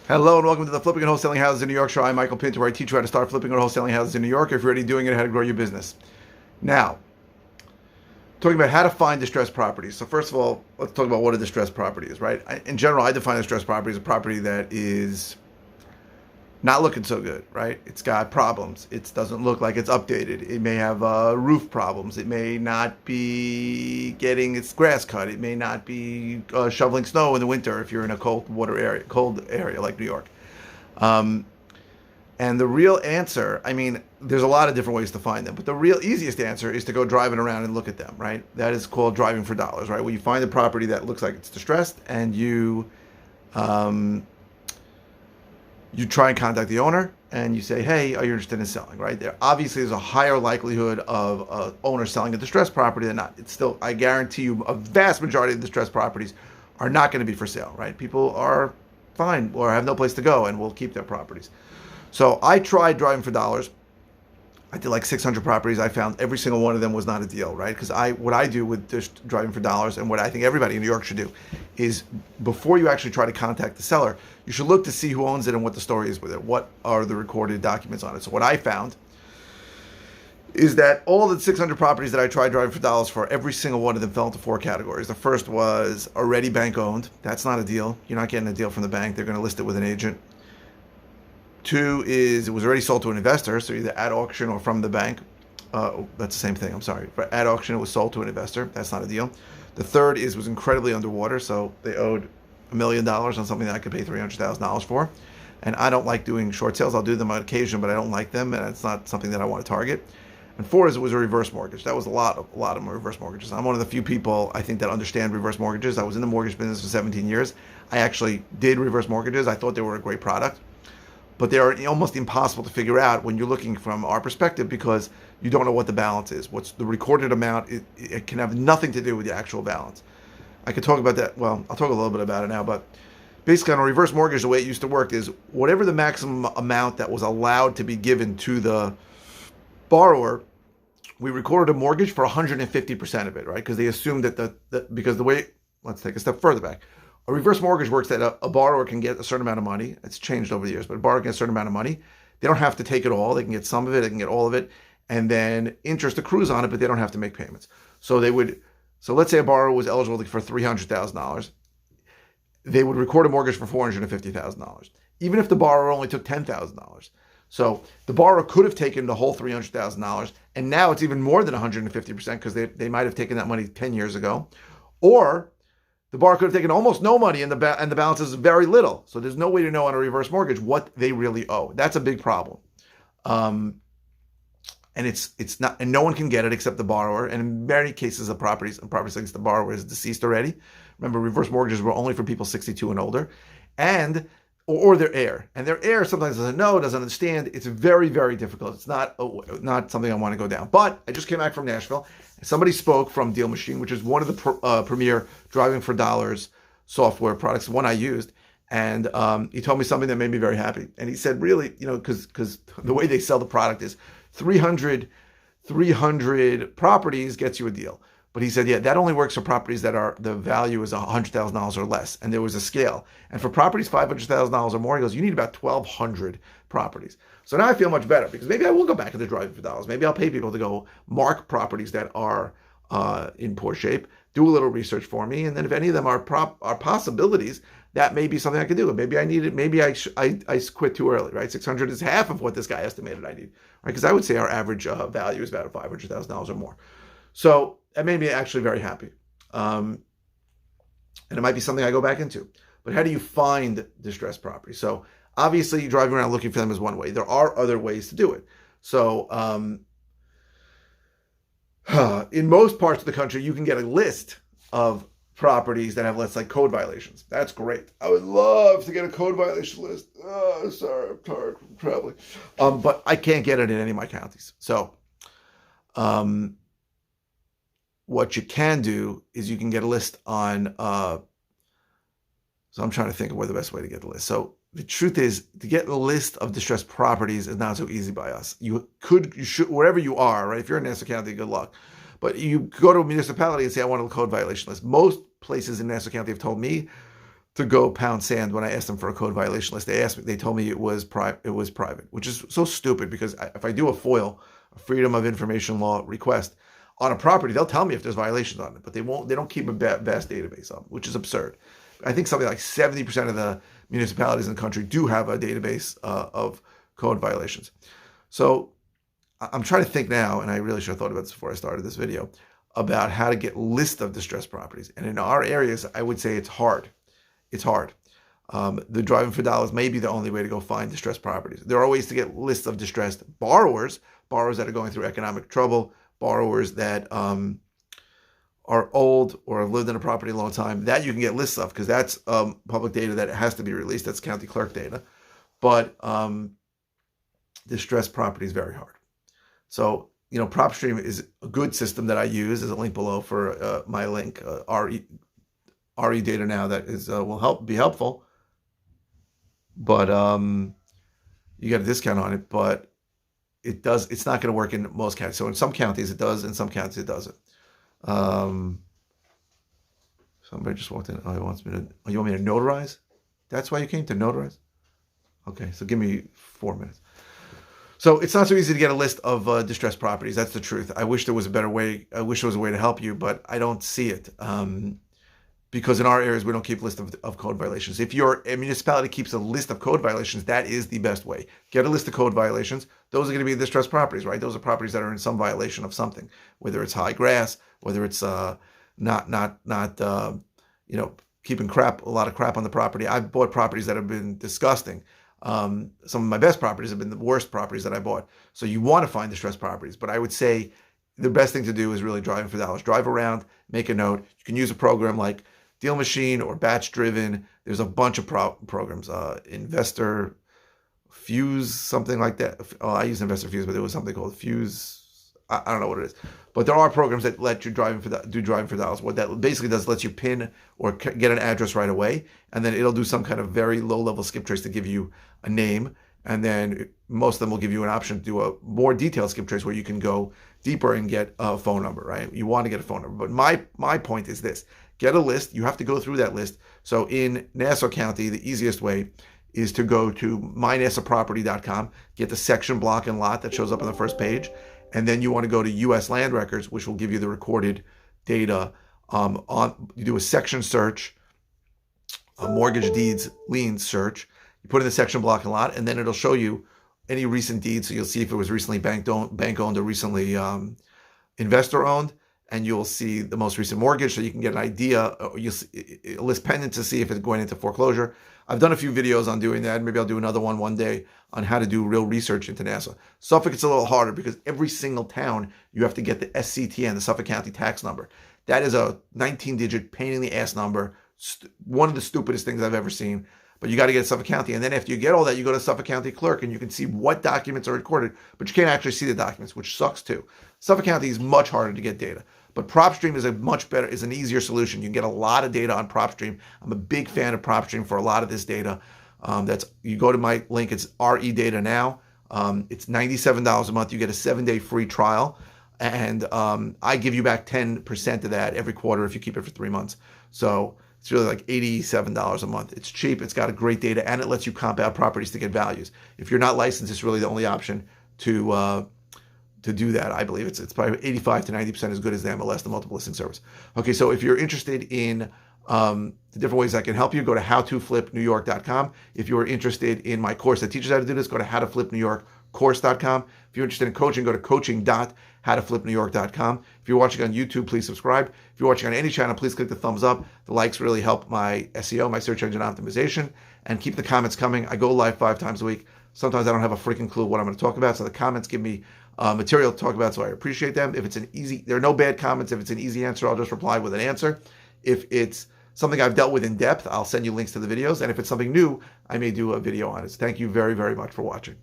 Hello and welcome to the Flipping and Wholesaling Houses in New York show. I'm Michael Pinter, where I teach you how to start flipping and wholesaling houses in New York. If you're already doing it, how to grow your business. Now, talking about how to find distressed properties. So first of all, let's talk about what a distressed property is, right? In general, I define a distressed property as a property that is not looking so good, right? It's got problems. It doesn't look like it's updated. It may have roof problems. It may not be getting its grass cut. It may not be shoveling snow in the winter if you're in a cold area like New York. Um, and the real answer, I mean, there's a lot of different ways to find them, but the real easiest answer is to go driving around and look at them, right? That is called driving for dollars, right? Where you find a property that looks like it's distressed and you try and contact the owner and you say, hey, are you interested in selling, right? There obviously is a higher likelihood of owner selling a distressed property than not. It's still, I guarantee you, a vast majority of distressed properties are not going to be for sale, right? People are fine or have no place to go and will keep their properties. So I tried driving for dollars. I did like 600 properties. I found every single one of them was not a deal, right? Because what I do with just driving for dollars, and what I think everybody in New York should do, is before you actually try to contact the seller, you should look to see who owns it and what the story is with it. What are the recorded documents on it? So what I found is that all the 600 properties that I tried driving for dollars for, every single one of them fell into four categories. The first was already bank owned. That's not a deal. You're not getting a deal from the bank. They're going to list it with an agent. Two is it was already sold to an investor, so either at auction or from the bank. That's the same thing, I'm sorry. But at auction, it was sold to an investor. That's not a deal. The third is was incredibly underwater, so they owed $1 million on something that I could pay $300,000 for. And I don't like doing short sales. I'll do them on occasion, but I don't like them, and it's not something that I want to target. And four is it was a reverse mortgage. That was a lot of them reverse mortgages. I'm one of the few people I think that understand reverse mortgages. I was in the mortgage business for 17 years. I actually did reverse mortgages. I thought they were a great product. But they are almost impossible to figure out when you're looking from our perspective because you don't know what the balance is. What's the recorded amount? It can have nothing to do with the actual balance. I could talk about that. Well, I'll talk a little bit about it now. But basically on a reverse mortgage, the way it used to work is whatever the maximum amount that was allowed to be given to the borrower, we recorded a mortgage for 150% of it, right? Because they assumed that because the way, let's take a step further back. A reverse mortgage works that a borrower can get a certain amount of money. It's changed over the years, but a borrower can get a certain amount of money. They don't have to take it all. They can get some of it. They can get all of it. And then interest accrues on it, but they don't have to make payments. So let's say a borrower was eligible for $300,000. They would record a mortgage for $450,000, even if the borrower only took $10,000. So the borrower could have taken the whole $300,000, and now it's even more than 150% because they might have taken that money 10 years ago. Or the borrower could have taken almost no money and the balance is very little. So there's no way to know on a reverse mortgage what they really owe. That's a big problem. And it's not, and no one can get it except the borrower. And in many cases of properties like the borrower is deceased already. Remember, reverse mortgages were only for people 62 and older, or their heir. And their heir sometimes doesn't know, doesn't understand. It's very, very difficult. It's not something I want to go down. But I just came back from Nashville. Somebody spoke from Deal Machine, which is one of the premier driving for dollars software products, the one I used. And he told me something that made me very happy. And he said, really, because the way they sell the product is 300 properties gets you a deal. But he said, yeah, that only works for properties that the value is $100,000 or less. And there was a scale. And for properties $500,000 or more, he goes, you need about 1,200 properties. So now I feel much better because maybe I will go back into driving for dollars. Maybe I'll pay people to go mark properties that are in poor shape, do a little research for me. And then if any of them are possibilities, that may be something I can do. Maybe I need it. Maybe I quit too early, right? 600 is half of what this guy estimated I need, right? Because I would say our average value is about $500,000 or more. So that made me actually very happy. And it might be something I go back into. But how do you find distressed property? So obviously driving around looking for them is one way. There are other ways to do it. So in most parts of the country, you can get a list of properties that have, let's say, code violations. That's great. I would love to get a code violation list. Oh, sorry, I'm tired from traveling. But I can't get it in any of my counties. So what you can do is you can get a list on, so I'm trying to think of where the best way to get the list. So the truth is, to get a list of distressed properties is not so easy by us. You should, wherever you are, right? If you're in Nassau County, good luck. But you go to a municipality and say, I want a code violation list. Most places in Nassau County have told me to go pound sand when I asked them for a code violation list. They told me it was private, which is so stupid because if I do a FOIL, a Freedom of Information Law request on a property, they'll tell me if there's violations on it, but they don't keep a vast database of them, which is absurd. I think something like 70% of the municipalities in the country do have a database of code violations. So I'm trying to think now, and I really should have thought about this before I started this video, about how to get a list of distressed properties. And in our areas, I would say it's hard. It's hard. The driving for dollars may be the only way to go find distressed properties. There are ways to get lists of distressed borrowers that are going through economic trouble, borrowers that are old or have lived in a property a long time. That you can get lists of because that's public data that has to be released. That's county clerk data. But distressed property is very hard. So, PropStream is a good system that I use. There's a link below for my link, RE data now that is will be helpful. But you get a discount on it, but it's not going to work in most counties. So in some counties it does, in some counties it doesn't. Somebody just walked in. Oh, he wants me to. Oh, you want me to notarize? That's why you came to notarize? Okay, so give me 4 minutes. So it's not so easy to get a list of distressed properties. That's the truth. I wish there was a better way. I wish there was a way to help you, but I don't see it. Because in our areas, we don't keep a list of code violations. If your municipality keeps a list of code violations, that is the best way. Get a list of code violations. Those are going to be distressed properties, right? Those are properties that are in some violation of something, whether it's high grass, whether it's not keeping a lot of crap on the property. I've bought properties that have been disgusting. Some of my best properties have been the worst properties that I bought. So you want to find distressed properties, but I would say the best thing to do is really driving for dollars. Drive around, make a note. You can use a program like Deal Machine or Batch Driven. There's a bunch of programs. Investor Fuse, something like that. Oh, I use Investor Fuse, but there was something called Fuse. I don't know what it is. But there are programs that let you do driving for dollars. What that basically does, lets you pin or get an address right away, and then it'll do some kind of very low-level skip trace to give you a name, and then most of them will give you an option to do a more detailed skip trace where you can go deeper and get a phone number, right? You want to get a phone number. But my point is this. Get a list. You have to go through that list. So in Nassau County, the easiest way is to go to mynassauproperty.com, get the section, block, and lot that shows up on the first page, and then you want to go to U.S. Land Records, which will give you the recorded data. You do a section search, a mortgage deeds lien search. You put in the section, block, and lot, and then it'll show you any recent deeds. So you'll see if it was recently bank owned or recently investor owned. And you'll see the most recent mortgage, so you can get an idea. You'll see a list pending to see if it's going into foreclosure. I've done a few videos on doing that. Maybe I'll do another one day on how to do real research into Nassau. Suffolk, it's a little harder because every single town, you have to get the SCTN, the Suffolk County tax number. That is a 19-digit pain in the ass number. One of the stupidest things I've ever seen. But you got to get Suffolk County. And then after you get all that, you go to Suffolk County Clerk and you can see what documents are recorded, but you can't actually see the documents, which sucks too. Suffolk County is much harder to get data. But PropStream is an easier solution. You can get a lot of data on PropStream. I'm a big fan of PropStream for a lot of this data. You go to my link, it's RE data now. It's $97 a month. You get a 7-day free trial. And I give you back 10% of that every quarter if you keep it for 3 months. So it's really like $87 a month. It's cheap. It's got a great data, and it lets you comp out properties to get values. If you're not licensed, it's really the only option to do that. I believe it's probably 85 to 90% as good as the MLS, the multiple listing service. Okay, so if you're interested in the different ways I can help you, go to howtoflipnewyork.com. If you're interested in my course that teaches how to do this, go to howtoflipnewyorkcourse.com. If you're interested in coaching, go to coaching.howtoflipnewyork.com. If you're watching on YouTube, please subscribe. If you're watching on any channel, please click the thumbs up. The likes really help my SEO, my search engine optimization, and keep the comments coming. I go live 5 times a week. Sometimes I don't have a freaking clue what I'm going to talk about, so the comments give me material to talk about, so I appreciate them. If it's there are no bad comments. If it's an easy answer, I'll just reply with an answer. If it's something I've dealt with in depth, I'll send you links to the videos. And if it's something new, I may do a video on it. So thank you very, very much for watching.